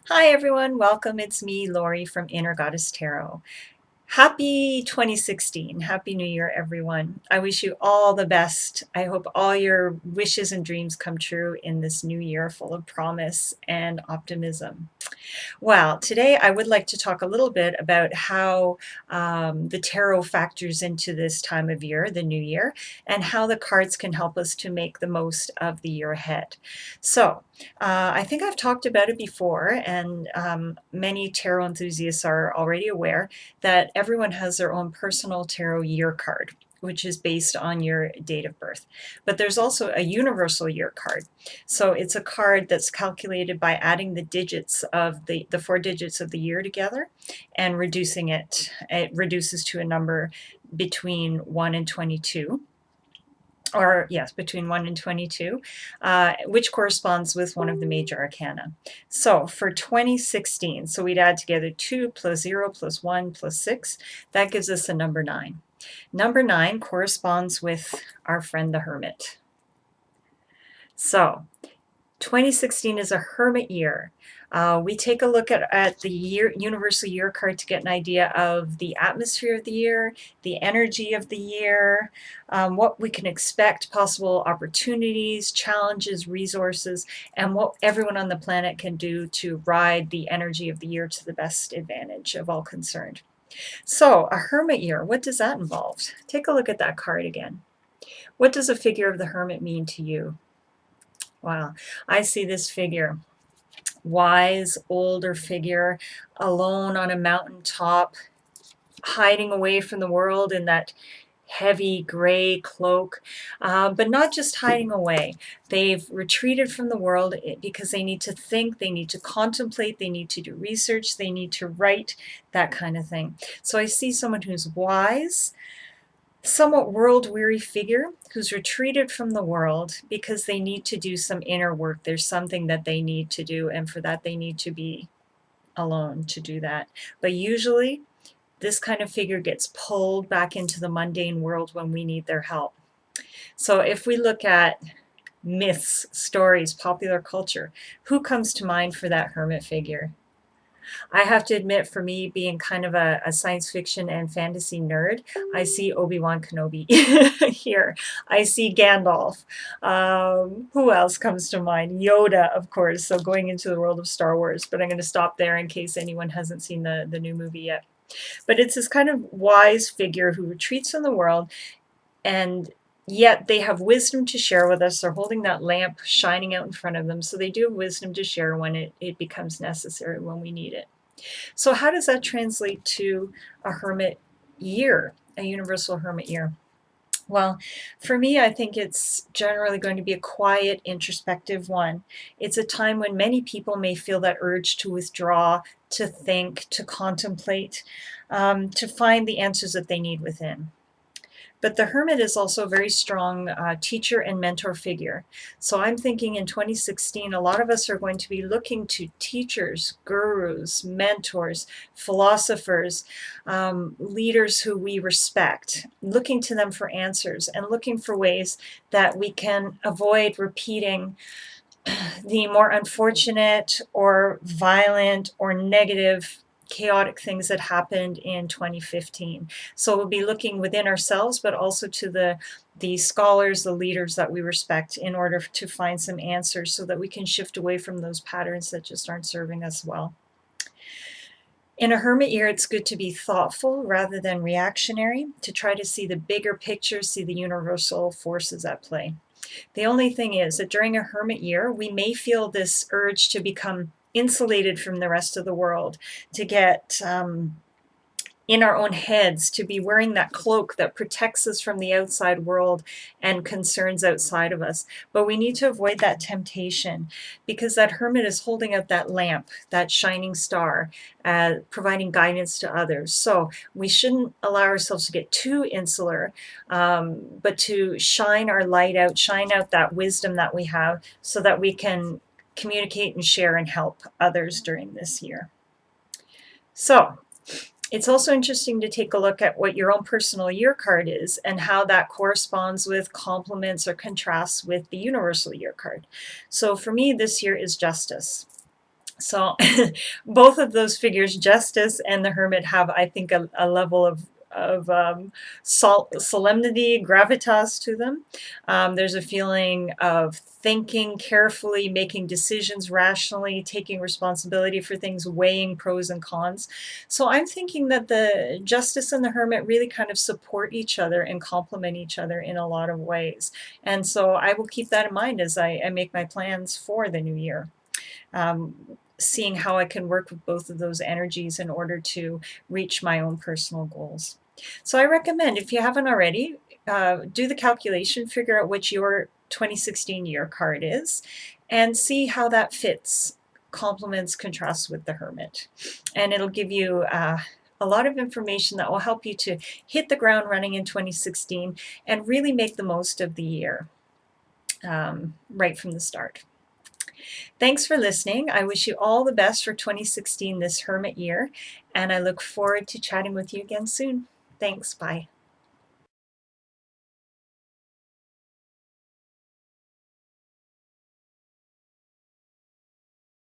Hi everyone, welcome. It's me, Lori from Inner Goddess Tarot. Happy 2016. Happy New Year, everyone. I wish you all the best. I hope all your wishes and dreams come true in this new year full of promise and optimism. Well, today I would like to talk a little bit about how the tarot factors into this time of year, the new year, and how the cards can help us to make the most of the year ahead. So, I think I've talked about it before, and many tarot enthusiasts are already aware that everyone has their own personal tarot year card, which is based on your date of birth. But there's also a universal year card. So it's a card that's calculated by adding the digits of the four digits of the year together and reducing it. It reduces to a number between 1 and 22. Or yes, between 1 and 22, which corresponds with one of the major arcana. So for 2016, so we'd add together 2 plus 0 plus 1 plus 6. That gives us a number 9. Number 9 corresponds with our friend the Hermit. So 2016 is a Hermit year. We take a look at the universal year card to get an idea of the atmosphere of the year, the energy of the year, what we can expect, possible opportunities, challenges, resources, and what everyone on the planet can do to ride the energy of the year to the best advantage of all concerned. So, a Hermit year, what does that involve? Take a look at that card again. What does a figure of the Hermit mean to you? Wow, I see this figure, wise, older figure, alone on a mountaintop, hiding away from the world in that heavy gray cloak, but not just hiding away. They've retreated from the world because they need to think, they need to contemplate, they need to do research, they need to write, that kind of thing. So I see someone who's wise, somewhat world-weary figure who's retreated from the world because they need to do some inner work. There's something that they need to do, and for that they need to be alone to do that. But usually this kind of figure gets pulled back into the mundane world when we need their help. So if we look at myths, stories, popular culture, who comes to mind for that hermit figure? I have to admit, for me, being kind of a science fiction and fantasy nerd, I see Obi-Wan Kenobi here. I see Gandalf. Who else comes to mind? Yoda, of course. So going into the world of Star Wars, but I'm going to stop there in case anyone hasn't seen the new movie yet. But it's this kind of wise figure who retreats from the world, and yet they have wisdom to share with us. They're holding that lamp shining out in front of them, so they do have wisdom to share when it becomes necessary, when we need it. So how does that translate to a hermit year, a universal hermit year? Well, for me, I think it's generally going to be a quiet, introspective one. It's a time when many people may feel that urge to withdraw, to think, to contemplate, to find the answers that they need within. But the hermit is also a very strong teacher and mentor figure. So I'm thinking in 2016, a lot of us are going to be looking to teachers, gurus, mentors, philosophers, leaders who we respect, looking to them for answers and looking for ways that we can avoid repeating the more unfortunate or violent or negative chaotic things that happened in 2015. So we'll be looking within ourselves, but also to the scholars, the leaders that we respect, in order to find some answers so that we can shift away from those patterns that just aren't serving us well. In a hermit year, it's good to be thoughtful rather than reactionary, to try to see the bigger picture, see the universal forces at play. The only thing is that during a hermit year, we may feel this urge to become insulated from the rest of the world, to get in our own heads, to be wearing that cloak that protects us from the outside world and concerns outside of us. But we need to avoid that temptation, because that hermit is holding out that lamp, that shining star, providing guidance to others. So we shouldn't allow ourselves to get too insular, but to shine our light out, shine out that wisdom that we have, so that we can communicate and share and help others during this year. So it's also interesting to take a look at what your own personal year card is and how that corresponds with, complements, or contrasts with the universal year card. So for me, this year is justice. So both of those figures, Justice and the Hermit, have, I think, a level of solemnity, gravitas to them. There's a feeling of thinking carefully, making decisions rationally, taking responsibility for things, weighing pros and cons. So I'm thinking that the Justice and the Hermit really kind of support each other and complement each other in a lot of ways. And so I will keep that in mind as I make my plans for the new year. Seeing how I can work with both of those energies in order to reach my own personal goals. So I recommend, if you haven't already, do the calculation, figure out which your 2016 year card is, and see how that fits, complements, contrasts with the Hermit. And it'll give you a lot of information that will help you to hit the ground running in 2016 and really make the most of the year right from the start. Thanks for listening. I wish you all the best for 2016, this Hermit year, and I look forward to chatting with you again soon. Thanks. Bye.